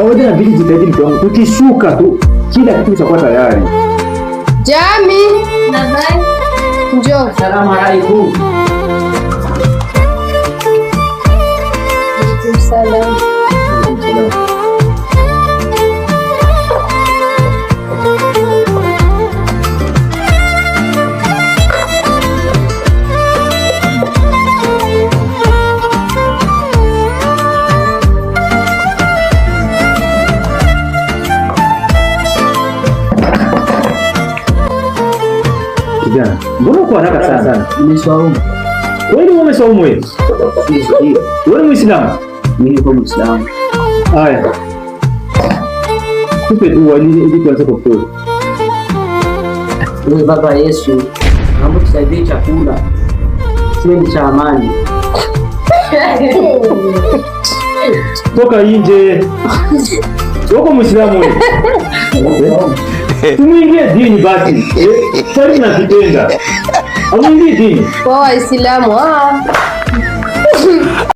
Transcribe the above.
kawaida na vitu zitajiri kwa tukishuka tu kila kitu kitakuwa tayari. Jami, njoo. Asalamu alaykum. Salam. Kijana, mbona uko haraka sana? Nimeswaumu. Kweli umeswaumu wewe? Wewe Muislamu? Mimi ni Muislamu. Haya. Tupe dua ili tuanze kufuturu. Wewe Baba Yesu, naomba tusaidie chakula. Siwe cha amani. Toka nje. Uko Muislamu wewe? Tumuingie dini basi. Sasa tunakipenda. Amuingie dini. Kwa Waislamu